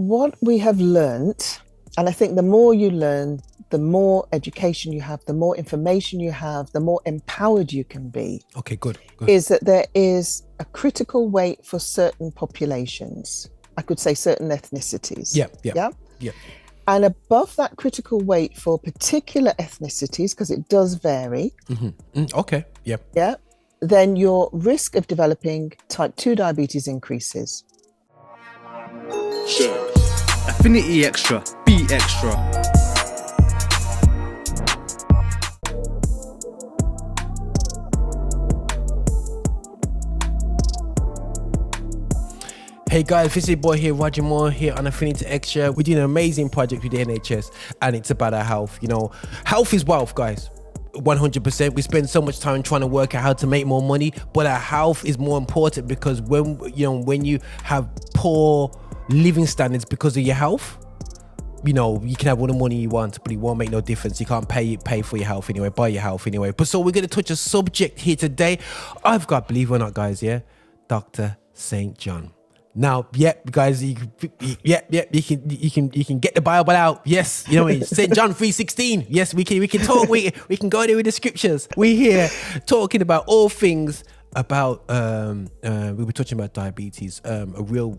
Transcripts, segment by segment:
What we have learnt, and I think the more you learn, the more education you have, the more information you have, the more empowered you can be. Okay, good. Is that there is a critical weight for certain populations. I could say certain ethnicities. Yeah. And above that critical weight for particular ethnicities, because it does vary. Okay. Yeah. Then your risk of developing type 2 diabetes increases. Affinity Xtra. Be extra. Hey guys, this is your boy here, Roger Moore here on Affinity Xtra. We're doing an amazing project with the NHS and it's about our health. You know, health is wealth, guys. 100%. We spend so much time trying to work out how to make more money, but our health is more important because when you have poor living standards because of your health, you know, you can have all the money you want, but it won't make no difference. You can't pay for your health anyway, buy your health anyway. But so we're going to touch a subject here today. I've got, believe it or not, guys, Dr. St. John. Now, guys, you can get the Bible out. Yes, you know what I mean? St. John 3:16. Yes, we can talk. We can go there with the scriptures. We're here talking about all things about. We were talking about diabetes, a real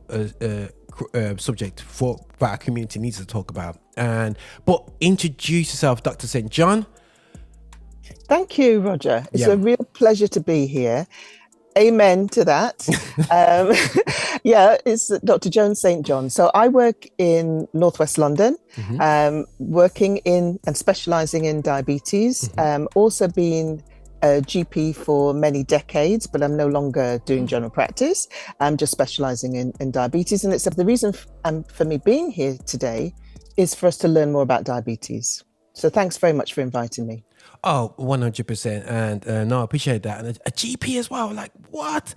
subject for our community needs to talk about. But introduce yourself, Dr. St. John. Thank you, Roger. It's a real pleasure to be here. Amen to that. It's Dr. Joan St. John. So I work in Northwest London, working in and specialising in diabetes. Also been a GP for many decades, but I'm no longer doing general practice. I'm just specialising in diabetes. And it's the reason for me being here today is for us to learn more about diabetes. So thanks very much for inviting me. Oh, 100%. And no, I appreciate that. And a GP as well. Like, what?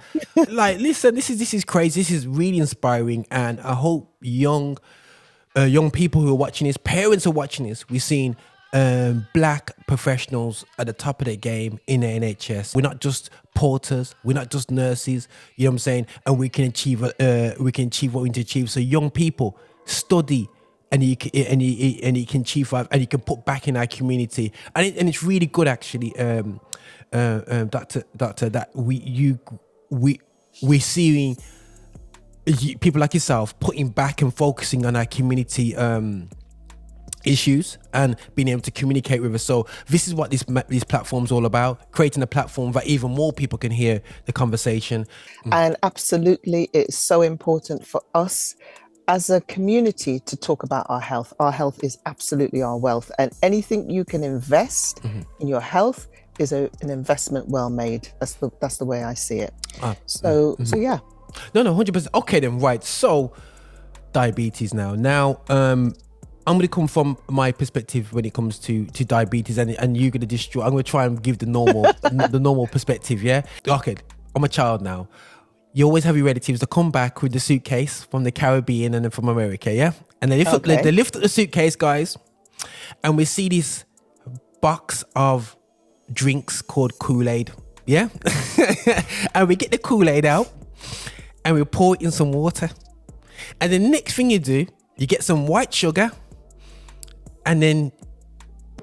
Like, listen, this is crazy. This is really inspiring. And I hope young people who are watching this, parents are watching this, we're seeing black professionals at the top of their game in the NHS. We're not just porters. We're not just nurses. You know what I'm saying? And we can achieve what we need to achieve. So young people study. And you can achieve life, and you can put back in our community, and it's really good actually, doctor, that we're seeing people like yourself putting back and focusing on our community issues and being able to communicate with us. So this is what these platforms all about: creating a platform that even more people can hear the conversation. And absolutely, it's so important for us as a community to talk about our health. Our health is absolutely our wealth, and anything you can invest in your health is an investment well made. That's the way I see it. So yeah. No, 100%. Okay then, right. So diabetes now. I'm going to come from my perspective when it comes to diabetes, and you're going to I'm going to try and give the normal the normal perspective. Yeah. Okay. I'm a child now. You always have your relatives that come back with the suitcase from the Caribbean and then from America, yeah? And they lift up the suitcase, guys, and we see this box of drinks called Kool-Aid, yeah? And we get the Kool-Aid out and we pour it in some water. And the next thing you do, you get some white sugar and then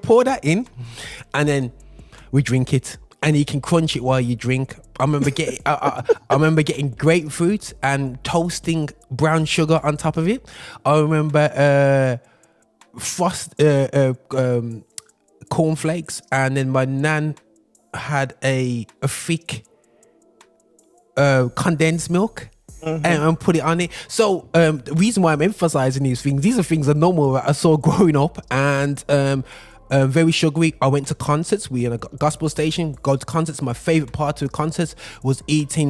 pour that in and then we drink it. And you can crunch it while you drink. I remember getting grapefruit and toasting brown sugar on top of it. I remember cornflakes, and then my nan had a thick condensed milk. And put it on it. So the reason why I'm emphasizing these are things that normal I saw growing up, and very sugary. I went to concerts. We in a gospel station, go to concerts. My favorite part of concerts was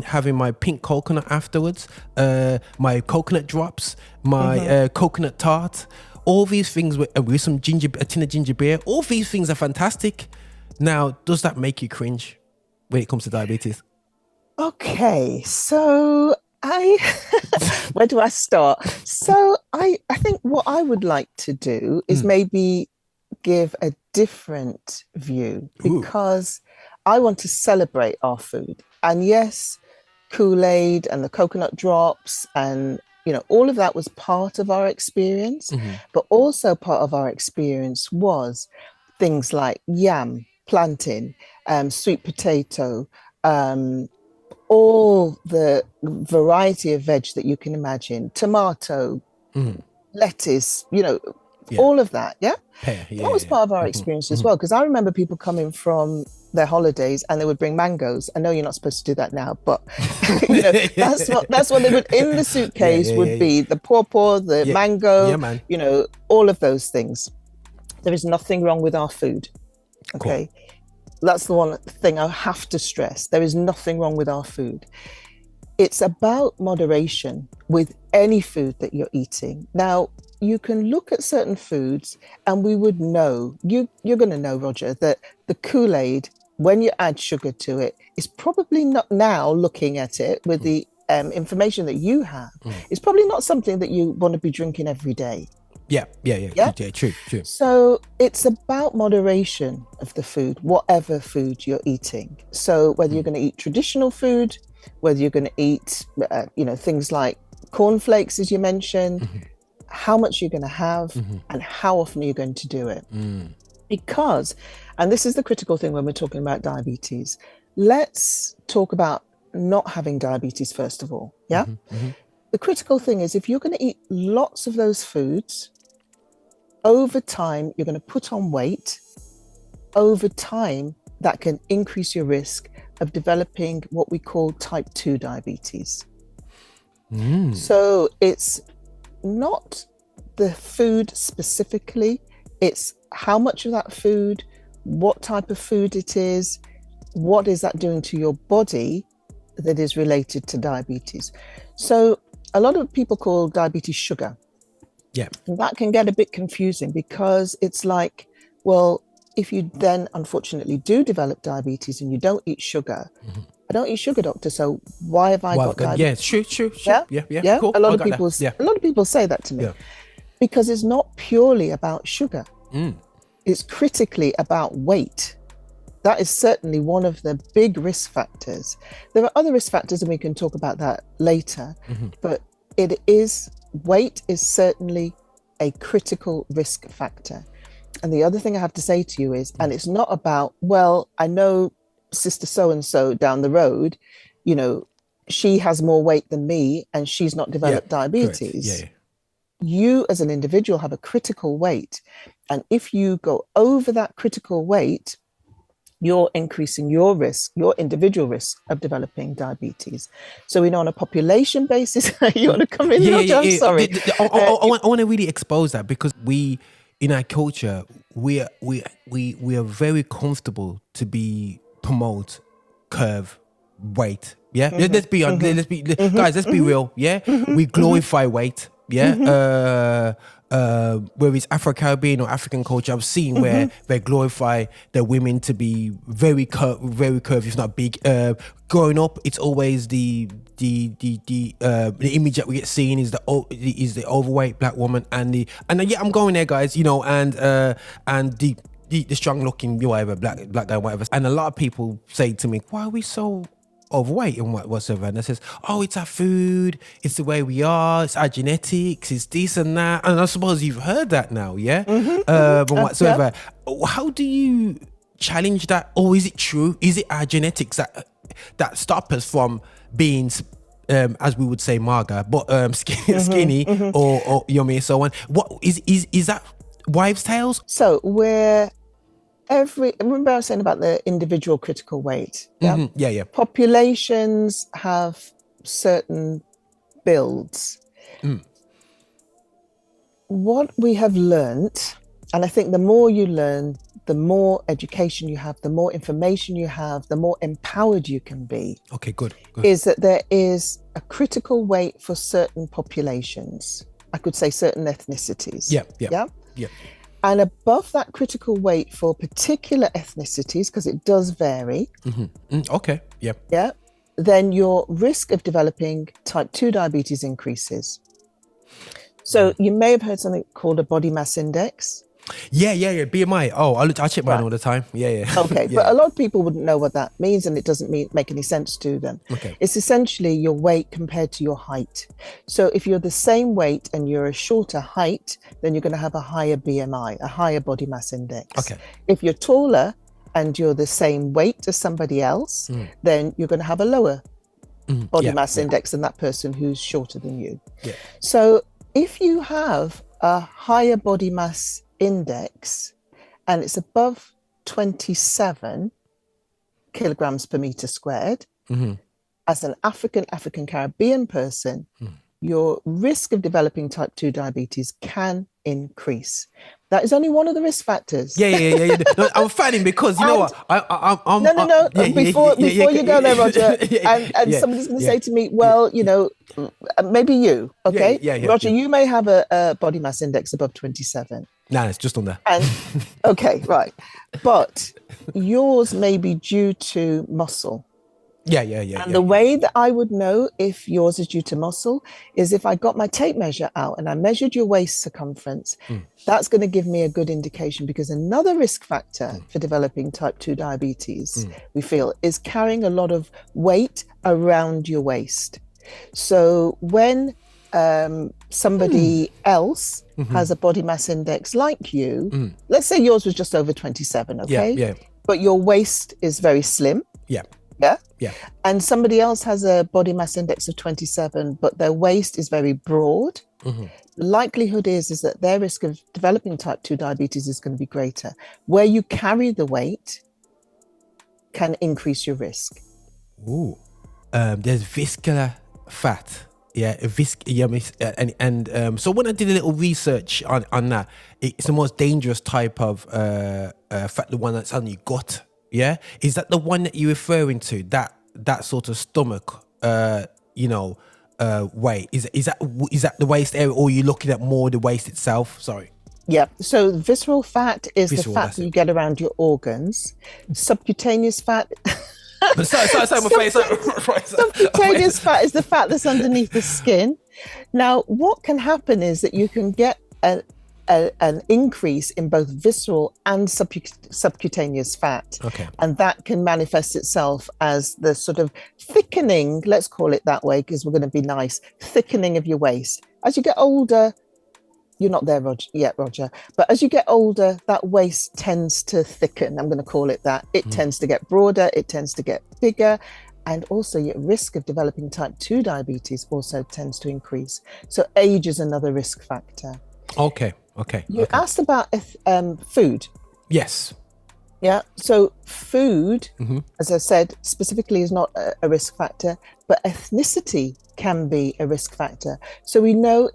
having my pink coconut afterwards, my coconut drops, my coconut tart. All these things with some a tin of ginger beer. All these things are fantastic. Now, does that make you cringe when it comes to diabetes? Okay, so where do I start? So I think what I would like to do is maybe give a different view, because I want to celebrate our food. And yes, Kool-Aid and the coconut drops and all of that was part of our experience, but also part of our experience was things like yam, plantain, sweet potato, all the variety of veg that you can imagine, tomato, lettuce, all of that. Yeah. Pear, That was part of our experience as well. Because I remember people coming from their holidays and they would bring mangoes. I know you're not supposed to do that now, but that's what they would in the suitcase would be the pawpaw, the mango, all of those things. There is nothing wrong with our food. Okay. Cool. That's the one thing I have to stress. There is nothing wrong with our food. It's about moderation with any food that you're eating. Now, you can look at certain foods and we would know, you're going to know, Roger, that the Kool-Aid, when you add sugar to it, is probably not, now looking at it with the information that you have, it's probably not something that you want to be drinking every day. Yeah, true. So it's about moderation of the food, whatever food you're eating. So whether you're going to eat traditional food, whether you're going to eat, things like cornflakes, as you mentioned, how much you're going to have and how often you're going to do it. Because, and this is the critical thing when we're talking about diabetes, let's talk about not having diabetes first of all. Yeah. The critical thing is if you're going to eat lots of those foods, over time, you're going to put on weight. Over time, that can increase your risk of developing what we call type 2 diabetes. So it's not the food specifically, it's how much of that food, what type of food it is, what is that doing to your body that is related to diabetes. So a lot of people call diabetes sugar. Yeah. And that can get a bit confusing because it's like, well, if you then unfortunately do develop diabetes and you don't eat sugar, I don't eat sugar, doctor, so why have I got diabetes? Yeah, sure. Yeah. Cool. A lot of people say that to me because it's not purely about sugar. It's critically about weight. That is certainly one of the big risk factors. There are other risk factors and we can talk about that later, but weight is certainly a critical risk factor. And the other thing I have to say to you is, and it's not about, well, I know sister so-and-so down the road, she has more weight than me and she's not developed diabetes. You as an individual have a critical weight. And if you go over that critical weight, you're increasing your risk, your individual risk of developing diabetes. So we know on a population basis, you want to come in? I'm sorry. I want to really expose that because we, in our culture, we are very comfortable to promote curve weight. Yeah, let's be guys. Let's be real. Yeah, we glorify weight. Yeah, whereas Afro-Caribbean or African culture, I've seen where they glorify the women to be very curvy, if not big. Growing up, it's always the image that we get seen is the overweight black woman and I'm going there, guys. And the strong looking whatever black guy, whatever. And a lot of people say to me, "Why are we so overweight and whatsoever?" And I says, "Oh, it's our food, it's the way we are, it's our genetics, it's this and that." And I suppose you've heard that now, yeah? But whatsoever. How do you challenge that? Or is it true? Is it our genetics that stop us from being, as we would say, mager, but skinny, or yummy and so on? What is that wives' tales? So remember I was saying about the individual critical weight. Yeah. Populations have certain builds. What we have learned, and I think the more you learn, the more education you have, the more information you have, the more empowered you can be. Okay, good. Is that there is a critical weight for certain populations. I could say certain ethnicities. Yeah. And above that critical weight for particular ethnicities, because it does vary. Okay. Yeah. Yeah. Then your risk of developing type 2 diabetes increases. So you may have heard something called a body mass index. Yeah. BMI. Oh, I check mine all the time. Yeah. Okay, Yeah. but a lot of people wouldn't know what that means, and it doesn't make any sense to them. Okay. It's essentially your weight compared to your height. So if you're the same weight and you're a shorter height, then you're going to have a higher BMI, a higher body mass index. Okay. If you're taller and you're the same weight as somebody else, then you're going to have a lower body mass index than that person who's shorter than you. Yeah. So if you have a higher body mass index and it's above 27 kilograms per meter squared, as an African Caribbean person, your risk of developing type 2 diabetes can increase. That is only one of the risk factors. Yeah. No, I'm fanning because you know what? I'm No. Before you go there, Roger, and somebody's going to say to me, well, you know, maybe you, okay? Roger, you may have a body mass index above 27. Nah, it's just on there. And okay, right. But yours may be due to muscle. Yeah. And the way that I would know if yours is due to muscle is if I got my tape measure out and I measured your waist circumference. That's going to give me a good indication, because another risk factor for developing type 2 diabetes, we feel, is carrying a lot of weight around your waist. So when somebody else has a body mass index like you, let's say yours was just over 27, okay? Yeah. But your waist is very slim. Yeah. And somebody else has a body mass index of 27, but their waist is very broad. The likelihood is that their risk of developing type 2 diabetes is going to be greater. Where you carry the weight can increase your risk. Ooh. There's visceral fat. Yeah, so when I did a little research on that, it's the most dangerous type of fat, the one that's on your gut. Yeah, is that the one that you're referring to? That sort of stomach, weight. Is that the waist area, or are you looking at more the waist itself? Sorry. Yeah. So visceral fat is the fat that you get around your organs. Subcutaneous fat. Sorry, my face. Subcutaneous fat is the fat that's underneath the skin. Now, what can happen is that you can get an increase in both visceral and subcutaneous fat. Okay. And that can manifest itself as the sort of thickening, let's call it that way, because we're going to be nice, thickening of your waist. As you get older, you're not there yet, Roger, but as you get older, that waist tends to thicken. I'm going to call it that. It tends to get broader, it tends to get bigger, and also your risk of developing type 2 diabetes also tends to increase. So age is another risk factor. Okay. You asked about food. Yes. Yeah. So food, as I said, specifically is not a risk factor, but ethnicity can be a risk factor. So we know,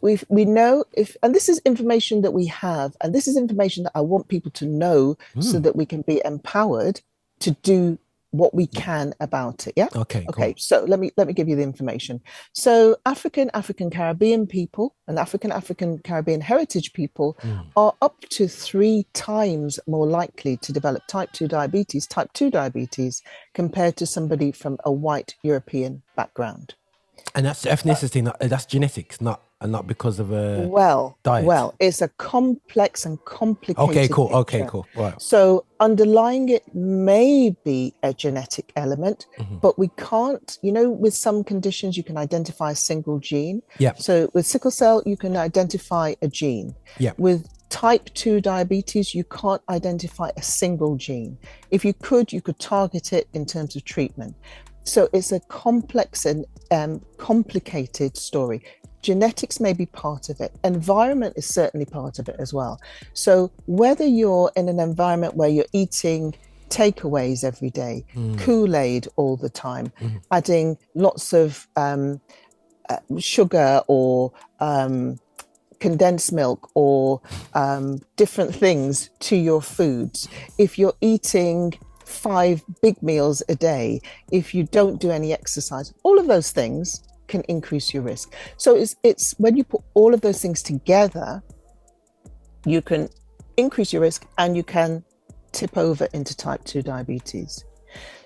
we know if, and this is information that we have, and this is information that I want people to know so that we can be empowered to do what we can about it. Yeah. Okay. Cool. So let me give you the information. So African Caribbean people and African Caribbean heritage people are up to 3 times more likely to develop type 2 diabetes compared to somebody from a white European background. And that's ethnicity, that's genetics, not because of a diet. Well, it's a complex and complicated picture. Okay, cool. Right. So underlying it may be a genetic element, but we can't, with some conditions, you can identify a single gene. Yeah. So with sickle cell, you can identify a gene. Yeah. With type 2 diabetes, you can't identify a single gene. If you could target it in terms of treatment. So it's a complex and complicated story. Genetics may be part of it. Environment is certainly part of it as well. So whether you're in an environment where you're eating takeaways every day, Kool-Aid all the time, adding lots of sugar or condensed milk or different things to your foods, if you're eating 5 big meals a day, if you don't do any exercise, all of those things can increase your risk. So it's when you put all of those things together, you can increase your risk and you can tip over into type 2 diabetes.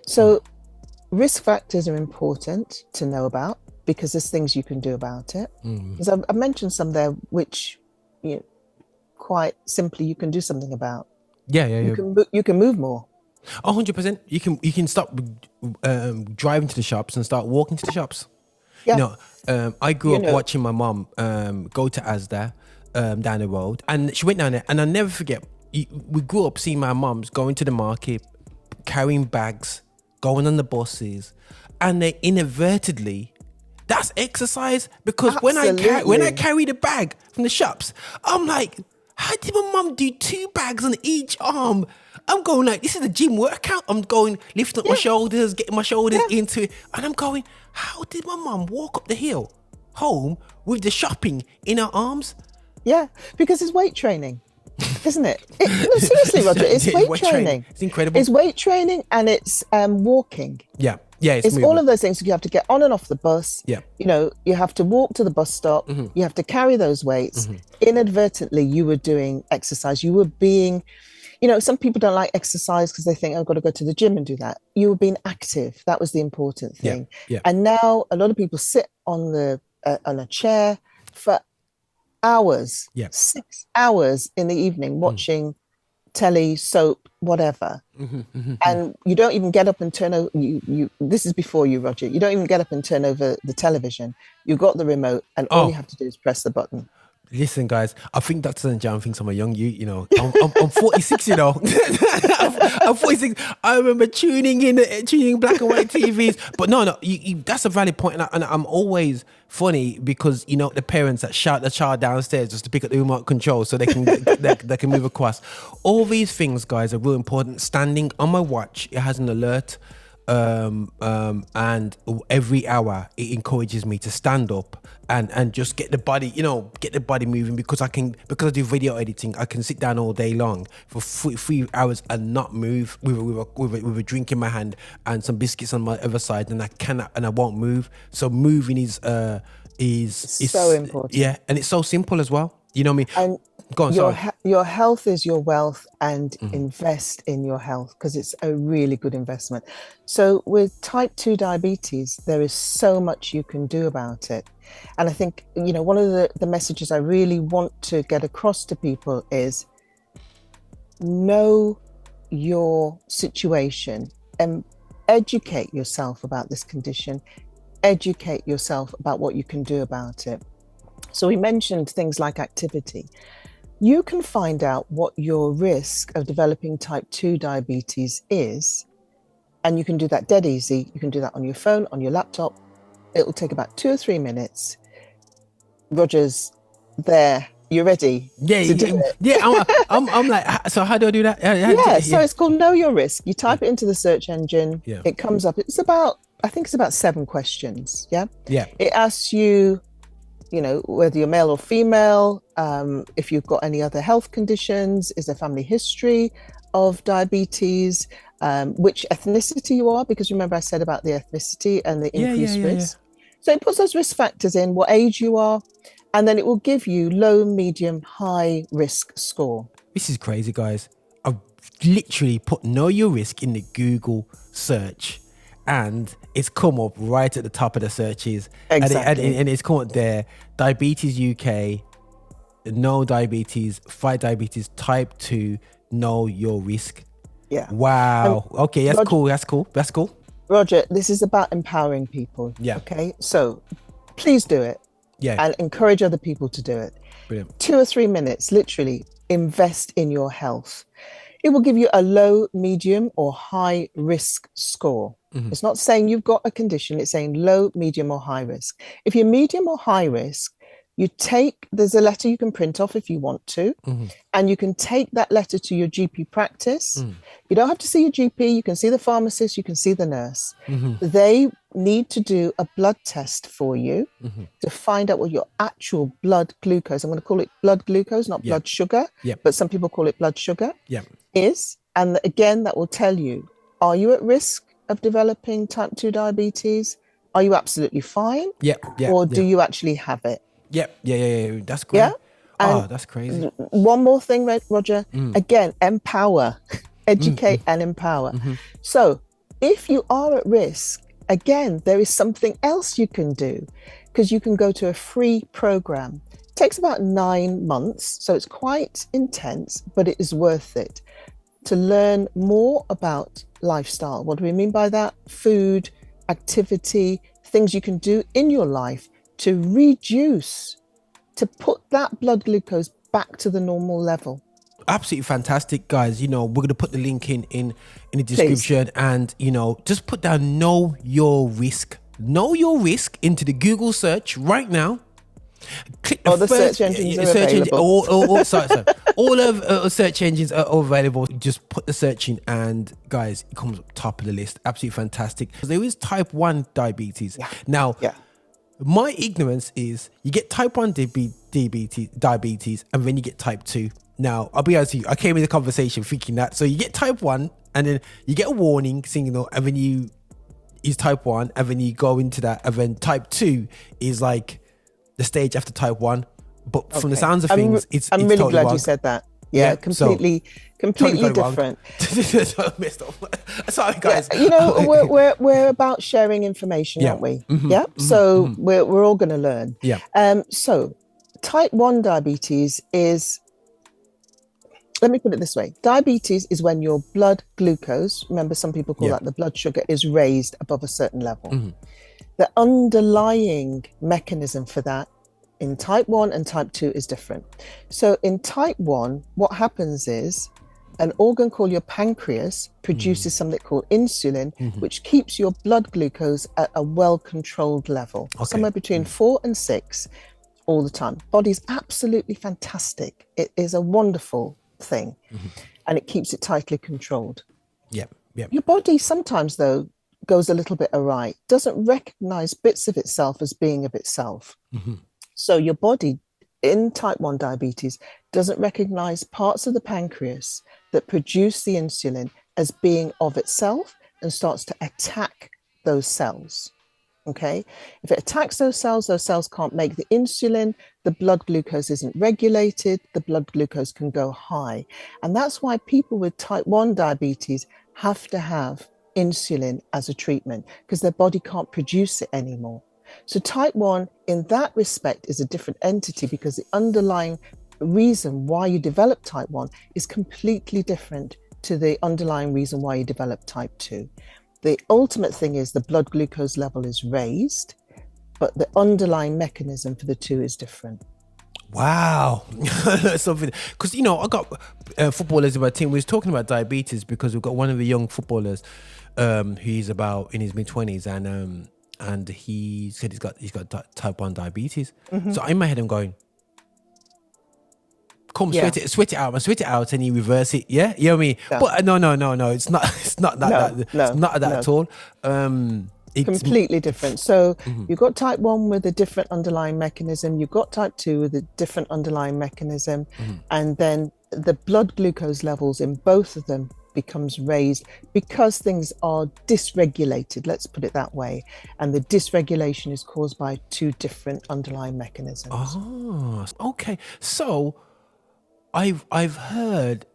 So risk factors are important to know about because there's things you can do about it. As I mentioned some there, which quite simply you can do something about. Yeah. You can move more. 100%. You can stop driving to the shops and start walking to the shops. Yeah. You know, I grew up watching my mom go to Asda down the road, and she went down there, and I'll never forget. We grew up seeing my moms going to the market, carrying bags, going on the buses, and they inadvertently. That's exercise, because when I carry the bag from the shops, I'm like, how did my mum do 2 bags on each arm? I'm going like, this is a gym workout. I'm going, lifting up my shoulders, getting my shoulders into it. And I'm going, how did my mum walk up the hill home with the shopping in her arms? Yeah, because it's weight training, isn't it? No, seriously, Roger, it's weight training. It's incredible. It's weight training, and it's walking. Yeah, it's all of those things. You have to get on and off the bus. Yeah. You know, you have to walk to the bus stop. You have to carry those weights. Inadvertently, you were doing exercise. You were being, you know, some people don't like exercise because they think, I've got to go to the gym and do that. You were being active. That was the important thing. Yeah. And now a lot of people sit on a chair for hours, 6 hours in the evening watching telly, soap, whatever. And you don't even get up and turn over. This is before you, Roger. You don't even get up and turn over the television. You've got the remote, and all you have to do is press the button. Listen, guys, I think Dr. Joan thinks I'm a young you know. I'm 46, you know. I'm 46. I remember tuning in black and white TVs. But no, that's a valid point. And I'm always funny because, you know, the parents that shout the child downstairs just to pick up the remote control so they can they can move across. All these things, guys, are real important. Standing on my watch, it has an alert. And every hour it encourages me to stand up and just get the body moving, because I do video editing. I can sit down all day long for 3 hours and not move with a drink in my hand and some biscuits on my other side, and I won't move. So moving is so important. Yeah, and it's so simple as well. You know what I mean? And go on, your health is your wealth, and invest in your health, because it's a really good investment. So with type 2 diabetes, there is so much you can do about it. And I think, you know, one of the messages I really want to get across to people is know your situation and educate yourself about this condition, educate yourself about what you can do about it. So we mentioned things like activity. You can find out what your risk of developing type 2 diabetes is, and you can do that dead easy. You can do that on your phone, on your laptop. It will take about 2 or 3 minutes. Roger's there. You're ready to do it. Yeah, I'm like, so how do I do that? So it's called Know Your Risk. You type it into the search engine. Yeah. It comes up. I think it's about 7 questions. Yeah. Yeah. It asks you, you know, whether you're male or female, if you've got any other health conditions, is there family history of diabetes, which ethnicity you are, because remember I said about the ethnicity and the increased risk. So it puts those risk factors in, what age you are, and then it will give you low, medium, high risk score. This is crazy, guys. I've literally put Know Your Risk in the Google search, and it's come up right at the top of the searches. Exactly. And it's come up there, Diabetes UK, no diabetes, fight diabetes, type 2, Know Your Risk. Yeah. Wow. Okay, that's cool. Roger, this is about empowering people. Yeah. Okay, so please do it. Yeah. And encourage other people to do it. Brilliant. 2 or 3 minutes, literally invest in your health. It will give you a low, medium, or high risk score. It's not saying you've got a condition, it's saying low, medium, or high risk. If you're medium or high risk, there's a letter you can print off if you want to, and you can take that letter to your GP practice. You don't have to see your GP, you can see the pharmacist, you can see the nurse. They need to do a blood test for you to find out what your actual blood glucose, I'm going to call it blood glucose, not blood sugar, but some people call it blood sugar, is. And again, that will tell you, are you at risk of developing type 2 diabetes? Are you absolutely fine? Or do you actually have it? Yeah. That's great. Yeah. That's crazy. One more thing, Roger. Again, empower, educate and empower. So if you are at risk, again, there is something else you can do, because you can go to a free program takes about 9 months, so it's quite intense, but it is worth it to learn more about lifestyle. What do we mean by that? Food, activity, things you can do in your life to reduce, to put that blood glucose back to the normal level. Absolutely fantastic, guys. We're going to put the link in the description. Please. And, just put down know your risk into the Google search right now. Click the search engines are available. Sorry. All of search engines are available. Just put the search in, and guys, it comes up top of the list. Absolutely fantastic. There is type 1 diabetes. Yeah. Now, my ignorance is you get type 1 diabetes, and then you get type 2. Now, I'll be honest with you, I came in the conversation thinking that. So you get type 1, and then you get a warning signal, and then is type 1, and then you go into that, and then type 2 is like the stage after type 1. But from the sounds of things, it's I'm really totally glad wrong. you said that. Yeah, completely different. Messed up. Sorry, guys. We're about sharing information, aren't we? So we're all going to learn. So type 1 diabetes is, let me put it this way. Diabetes is when your blood glucose, remember some people call that the blood sugar, is raised above a certain level. The underlying mechanism for that in type 1 and type 2 is different. So in type 1, what happens is an organ called your pancreas produces something called insulin, which keeps your blood glucose at a well-controlled level, somewhere between 4 and 6 all the time. Body's absolutely fantastic. It is a wonderful thing, and it keeps it tightly controlled. Your body sometimes, though, goes a little bit awry, doesn't recognize bits of itself as being of itself. So your body in type 1 diabetes doesn't recognize parts of the pancreas that produce the insulin as being of itself and starts to attack those cells. Okay. If it attacks those cells can't make the insulin, the blood glucose isn't regulated, the blood glucose can go high. And that's why people with type 1 diabetes have to have insulin as a treatment, because their body can't produce it anymore. So type 1 in that respect is a different entity, because the underlying reason why you develop type 1 is completely different to the underlying reason why you develop type 2. The ultimate thing is the blood glucose level is raised, but the underlying mechanism for the two is different. Wow. Something, because I got footballers in my team. We was talking about diabetes because we've got one of the young footballers who's about in his mid-20s, and he said he's got type 1 diabetes. So in my head I'm going, sweat it out, and you reverse it. Yeah, you know what I mean? Yeah. But no, it's not that. It's not that at all. It's completely different. So you've got type 1 with a different underlying mechanism, you've got type 2 with a different underlying mechanism, and then the blood glucose levels in both of them becomes raised because things are dysregulated, let's put it that way, and the dysregulation is caused by two different underlying mechanisms. Okay. So I've heard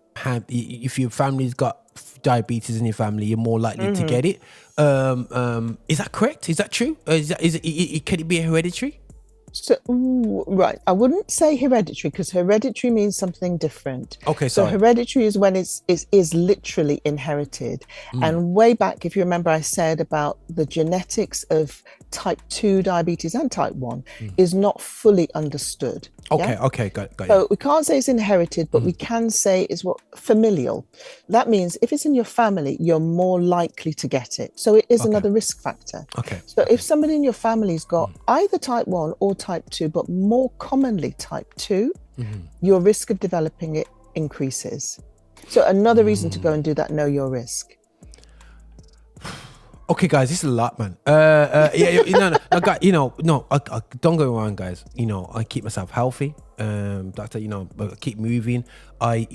if your family's got diabetes in your family, you're more likely to get it. Is that correct? Is that true? Can it be hereditary? So, right. I wouldn't say hereditary, because hereditary means something different. Okay, so hereditary is when it is literally inherited. And way back, if you remember, I said about the genetics of type 2 diabetes and type 1 is not fully understood. Okay, got it. So we can't say it's inherited, but we can say it's familial. That means if it's in your family, you're more likely to get it. So it is another risk factor. Okay. So if somebody in your family's got either type 1 or type 2, but more commonly type 2, your risk of developing it increases. So another reason to go and do that, know your risk. Okay, guys, this is a lot, man. No, I don't go around, guys. I keep myself healthy. Doctor, I keep moving. I've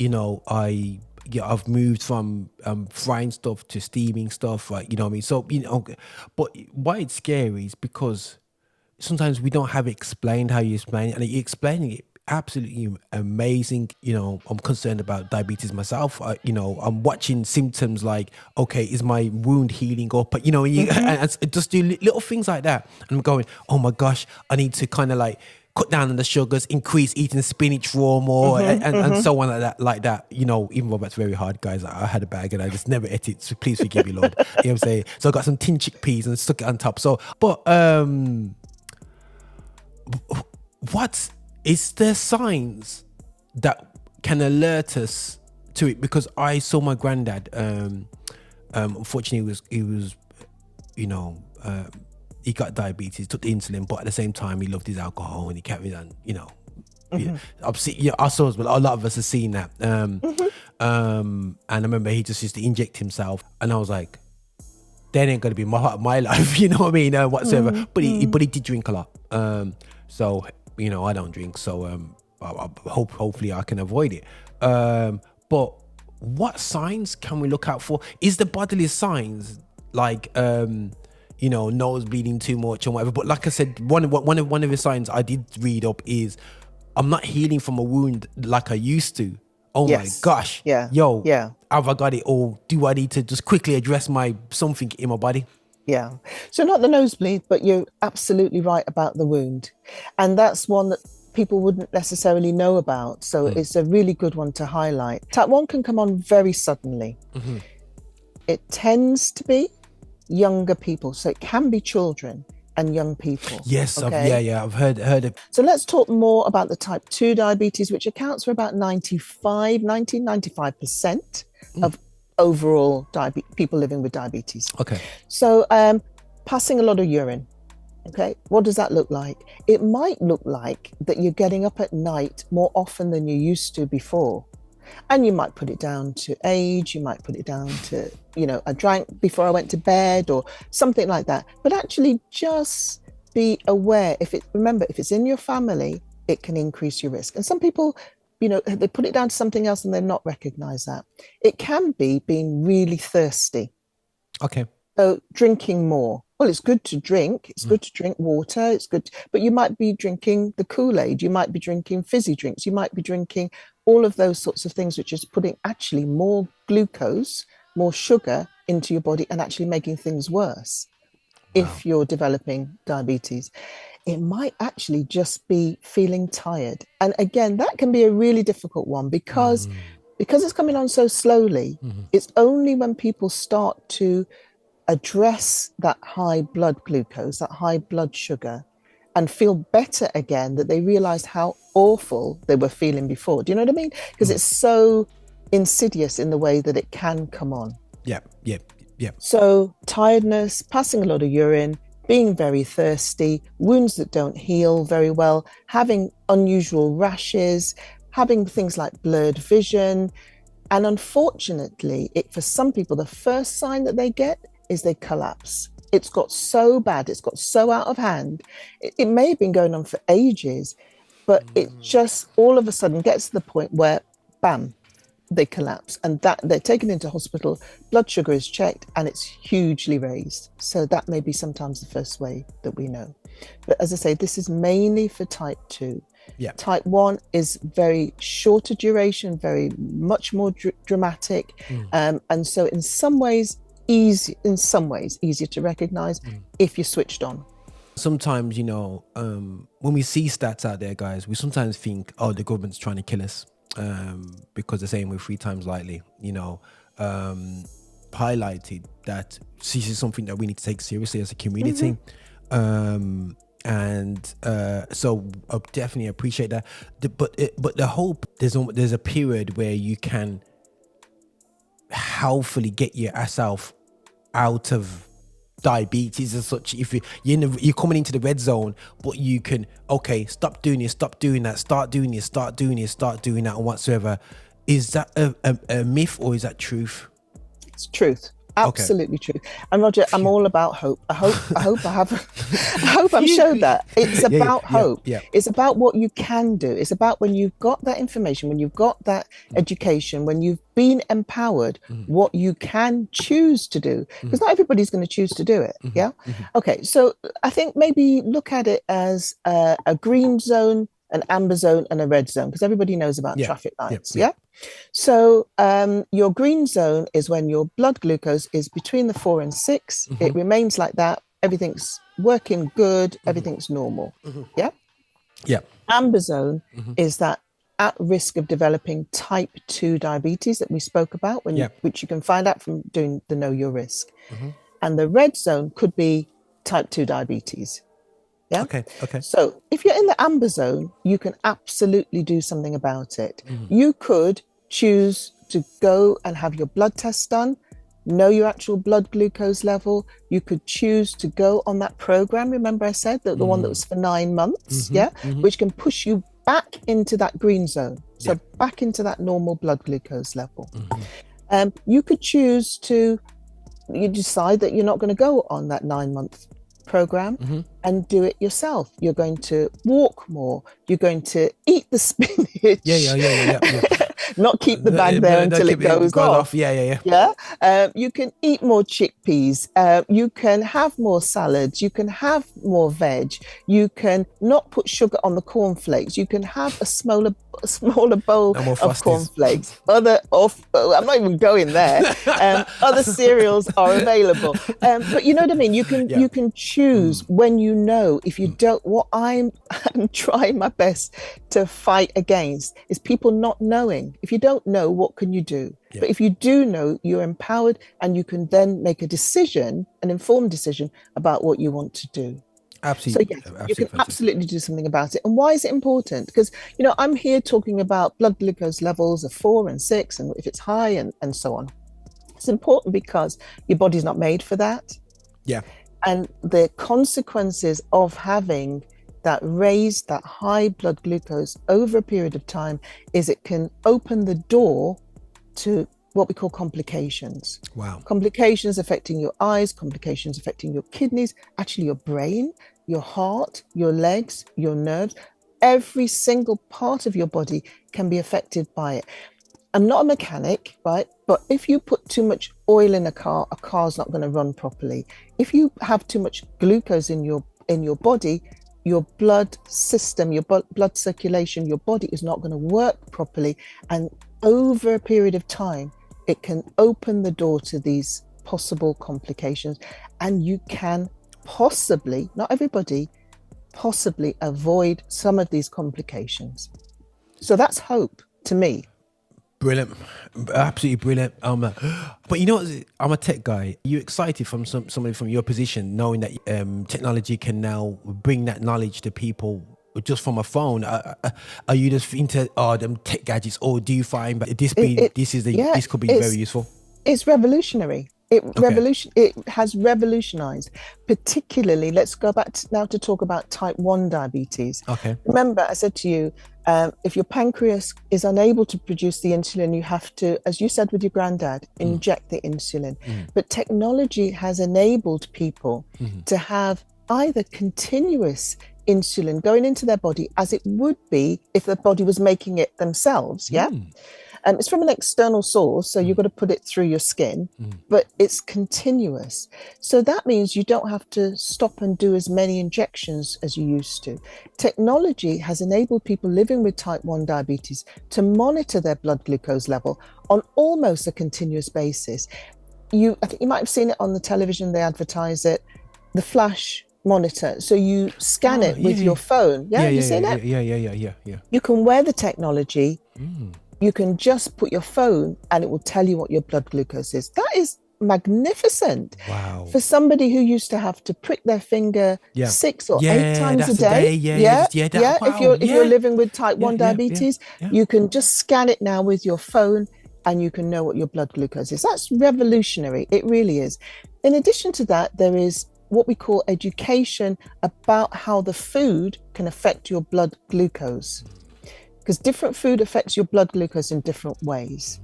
moved from frying stuff to steaming stuff, right? You know what I mean? So, but why it's scary is because sometimes we don't have it explained how you explain it, and you're explaining it absolutely amazing. I'm concerned about diabetes myself. I'm watching symptoms like, okay, is my wound healing up? But and just do little things like that, and I'm going, oh my gosh, I need to kind of like cut down on the sugars, increase eating spinach raw more, and so on like that. You know, even though that's very hard, guys. I had a bag and I just never ate it. So please forgive me, Lord. You know what I'm saying? So I got some tin chickpeas and stuck it on top. So, but what is there signs that can alert us to it? Because I saw my granddad. Unfortunately, he was, you know. He got diabetes, took the insulin, but at the same time, he loved his alcohol and he kept it on, you know. Us, but a lot of us have seen that. And I remember he just used to inject himself, and I was like, that ain't gonna be my life, you know what I mean, whatsoever. But he did drink a lot. So, you know, I don't drink, so I hopefully I can avoid it. But what signs can we look out for? Is the bodily signs like you know, nose bleeding too much or whatever? But like I said, one of the signs I did read up is I'm not healing from a wound like I used to. Oh my gosh. Yeah. Yo. Yeah. Have I got it, or do I need to just quickly address something in my body? Yeah. So not the nosebleed, but you're absolutely right about the wound. And that's one that people wouldn't necessarily know about. So it's a really good one to highlight. Type 1 can come on very suddenly. It tends to be younger people, so it can be children and young people. Yes, okay? I've heard of. So let's talk more about the type 2 diabetes, which accounts for about 95% of overall people living with diabetes. Okay. So passing a lot of urine. Okay, what does that look like? It might look like that you're getting up at night more often than you used to before. And you might put it down to age, you might put it down to, you know, I drank before I went to bed or something like that. But actually just be aware, remember, if it's in your family, it can increase your risk. And some people, you know, they put it down to something else and they're not recognize that. It can be being really thirsty. Okay. So drinking more. Well, it's good to drink. It's good to drink water. It's good, but you might be drinking the Kool-Aid. You might be drinking fizzy drinks. You might be drinking all of those sorts of things, which is putting actually more glucose, more sugar into your body and actually making things worse. Wow. If you're developing diabetes, it might actually just be feeling tired. And again, that can be a really difficult one because it's coming on so slowly. It's only when people start to address that high blood glucose, that high blood sugar, and feel better again, that they realize how awful they were feeling before. Do you know what I mean? Because it's so insidious in the way that it can come on. Yeah. So tiredness, passing a lot of urine, being very thirsty, wounds that don't heal very well, having unusual rashes, having things like blurred vision. And unfortunately, for some people, the first sign that they get is they collapse. It's got so bad, it's got so out of hand. It may have been going on for ages, but it just all of a sudden gets to the point where, bam, they collapse. And that they're taken into hospital, blood sugar is checked, and it's hugely raised. So that may be sometimes the first way that we know. But as I say, this is mainly for type 2. Yeah. Type 1 is very shorter duration, very much more dramatic. And so in some ways, easier to recognize if you're switched on. Sometimes, you know, when we see stats out there, guys, we sometimes think, oh, the government's trying to kill us because they're saying we're 3 times likely, you know, highlighted that this is something that we need to take seriously as a community. And so I definitely appreciate that. But the hope, there's a period where you can healthily get yourself out of diabetes as such. If you're coming into the red zone, but you can, okay, stop doing this, stop doing that, start doing this, start doing this, start doing that, and whatsoever. Is that a myth or is that truth? It's truth. Absolutely true. And Roger, I'm all about hope. I hope I'm showed that. It's about hope. Yeah. It's about what you can do. It's about when you've got that information, when you've got that education, when you've been empowered, what you can choose to do. Because not everybody's going to choose to do it. Yeah. Okay. So I think maybe look at it as a green zone, an amber zone, and a red zone, because everybody knows about traffic lights. Yeah. So your green zone is when your blood glucose is between the 4 and 6. It remains like that. Everything's working good. Everything's normal. Yeah. Yeah. Amber zone is that at risk of developing type 2 diabetes that we spoke about, which you can find out from doing the Know Your Risk. And the red zone could be type 2 diabetes. Yeah. Okay. So if you're in the amber zone, you can absolutely do something about it. You could choose to go and have your blood tests done, know your actual blood glucose level. You could choose to go on that program. Remember I said that the one that was for 9 months, which can push you back into that green zone. So back into that normal blood glucose level. You could choose to, you decide that you're not going to go on that 9-month program and do it yourself. You're going to walk more. You're going to eat the spinach. Not keep the bag there until it goes off. You can eat more chickpeas. You can have more salads. You can have more veg. You can not put sugar on the cornflakes. You can have a smaller bowl of cornflakes. I'm not even going there. Other cereals are available. But you know what I mean? You can choose when you know. If you don't, what I'm trying my best to fight against is people not knowing. If you don't know, what can you do? But if you do know, you're empowered and you can then make a decision, an informed decision about what you want to do. Absolutely. So yes, you can absolutely do something about it. And why is it important? Because, I'm here talking about blood glucose levels of 4 and 6, and if it's high and so on. It's important because your body's not made for that. Yeah. And the consequences of having that high blood glucose over a period of time is it can open the door to what we call complications. Wow. Complications affecting your eyes, complications affecting your kidneys, actually your brain, your heart, your legs, your nerves. Every single part of your body can be affected by it. I'm not a mechanic, right? But if you put too much oil in a car's not going to run properly. If you have too much glucose in your body, your blood system, your blood circulation, your body is not going to work properly. And over a period of time, it can open the door to these possible complications. And you can possibly, not everybody, possibly avoid some of these complications. So that's hope to me. Brilliant, absolutely brilliant. But you know what? I'm a tech guy. Are you excited from somebody from your position, knowing that technology can now bring that knowledge to people just from a phone? Are you just into them tech gadgets, or do you find that this could be very useful? It's revolutionary. It has revolutionized, particularly, let's go back now to talk about type 1 diabetes. Okay. Remember, I said to you, if your pancreas is unable to produce the insulin, you have to, as you said with your granddad, inject the insulin. But technology has enabled people to have either continuous insulin going into their body as it would be if the body was making it themselves. It's from an external source, so you've got to put it through your skin, but it's continuous. So that means you don't have to stop and do as many injections as you used to. Technology has enabled people living with type 1 diabetes to monitor their blood glucose level on almost a continuous basis. I think you might have seen it on the television, they advertise it, the flash monitor. So you scan it with your phone. You seen it? Yeah. You can wear the technology. You can just put your phone and it will tell you what your blood glucose is. That is magnificent. Wow. For somebody who used to have to prick their finger 6 or 8 times a day. Wow. If you're living with type 1 diabetes, you can just scan it now with your phone and you can know what your blood glucose is. That's revolutionary. It really is. In addition to that, there is what we call education about how the food can affect your blood glucose. Because different food affects your blood glucose in different ways.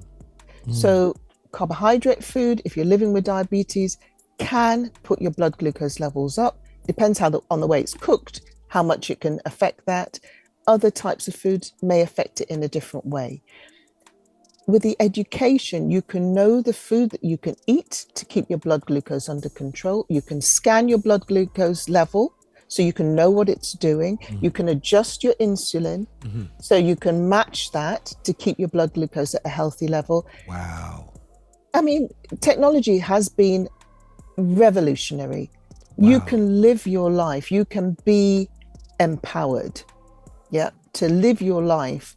So carbohydrate food, if you're living with diabetes, can put your blood glucose levels up. Depends on the way it's cooked, how much it can affect that. Other types of foods may affect it in a different way. With the education, you can know the food that you can eat to keep your blood glucose under control. You can scan your blood glucose level, so you can know what it's doing. You can adjust your insulin, so you can match that to keep your blood glucose at a healthy level. Wow. I mean, technology has been revolutionary. Wow. You can live your life. You can be empowered. to live your life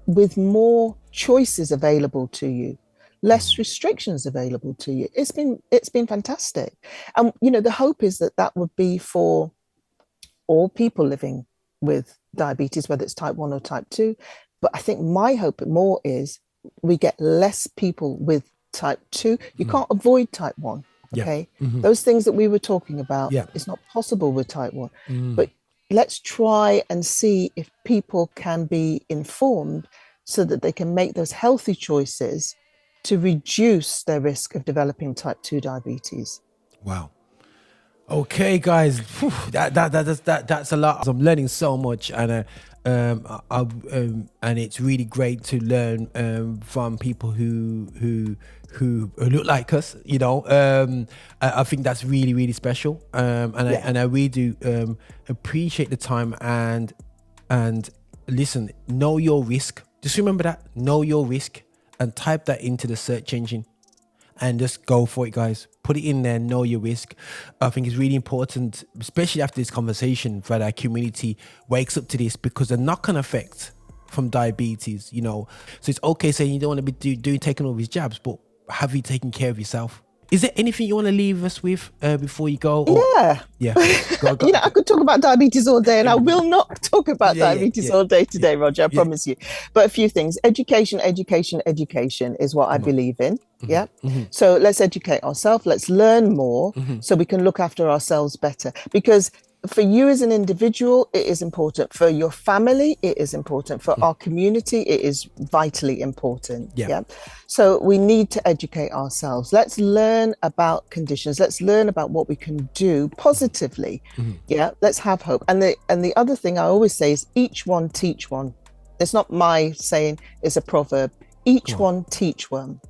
with more choices available to you, less restrictions available to you. It's been fantastic. And the hope is that would be for all people living with diabetes, whether it's type 1 or type 2. But I think my hope more is we get less people with type 2. You can't avoid type 1. Okay. Those things that we were talking about, it's not possible with type 1. But let's try and see if people can be informed so that they can make those healthy choices to reduce their risk of developing type 2 diabetes. Wow. Okay, guys, that's a lot. I'm learning so much, and it's really great to learn from people who look like us. I think that's really, really special. And I really do appreciate the time and listen. Know your risk. Just remember that. Know your risk, and type that into the search engine. And just go for it, guys. Put it in there, know your risk. I think it's really important, especially after this conversation, that our community wakes up to this, because the knock-on effect from diabetes, so it's okay saying you don't want to be taking all these jabs, but have you taken care of yourself? Is there anything you want to leave us with before you go? Yeah. Go. I could talk about diabetes all day, and I will not talk about diabetes all day today, Roger, I promise you. But a few things. Education is what I believe in. Yeah. So let's educate ourselves. Let's learn more so we can look after ourselves better. Because for you as an individual, it is important. For your family, it is important. For our community, it is vitally important. Yeah. So we need to educate ourselves. Let's learn about conditions. Let's learn about what we can do positively. Yeah. Let's have hope. And the other thing I always say is each one teach one. It's not my saying, it's a proverb. Each one teach one.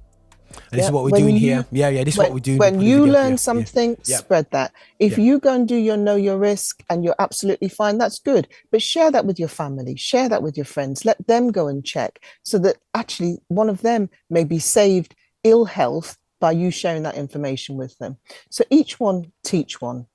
And this is what we're doing here. This is what we do. When you learn something, spread that. If you go and do know your risk and you're absolutely fine, that's good. But share that with your family, share that with your friends. Let them go and check so that actually one of them may be saved ill health by you sharing that information with them. So each one teach one.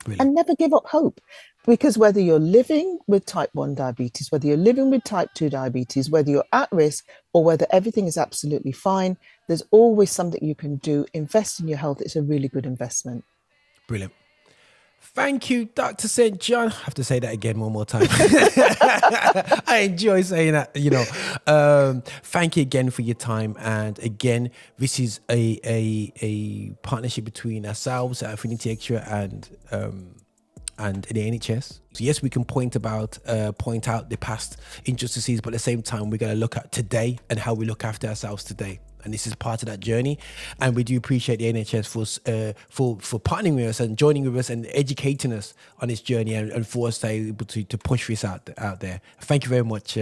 Brilliant. And never give up hope. Because whether you're living with type 1 diabetes, whether you're living with type 2 diabetes, whether you're at risk or whether everything is absolutely fine, there's always something you can do. Invest in your health. It's a really good investment. Brilliant. Thank you, Dr. St. John. I have to say that again one more time. I enjoy saying that, Thank you again for your time. And again, this is a partnership between ourselves at Affinity Xtra and the NHS. So yes, we can point out the past injustices, but at the same time, we're going to look at today and how we look after ourselves today. And this is part of that journey. And we do appreciate the NHS for partnering with us and joining with us and educating us on this journey and for us to be able to push this out there. Thank you very much,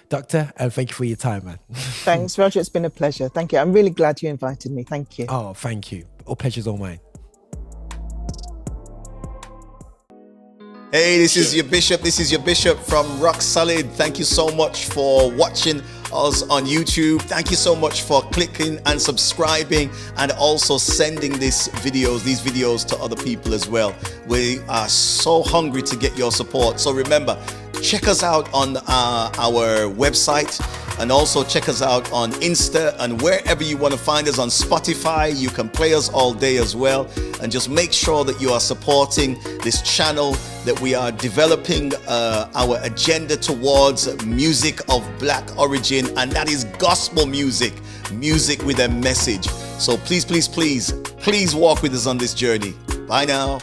Doctor, and thank you for your time, man. Thanks, Roger. It's been a pleasure. Thank you. I'm really glad you invited me. Thank you. Oh, thank you. All pleasure's all mine. Hey, this is your Bishop from Rock Solid. Thank you so much for watching us on YouTube. Thank you so much for clicking and subscribing and also sending these videos to other people as well. We are so hungry to get your support. So remember, check us out on our website, and also check us out on Insta and wherever you want to find us on Spotify. You can play us all day as well. And just make sure that you are supporting this channel, that we are developing our agenda towards music of Black origin, and that is gospel music with a message. So please walk with us on this journey. Bye now.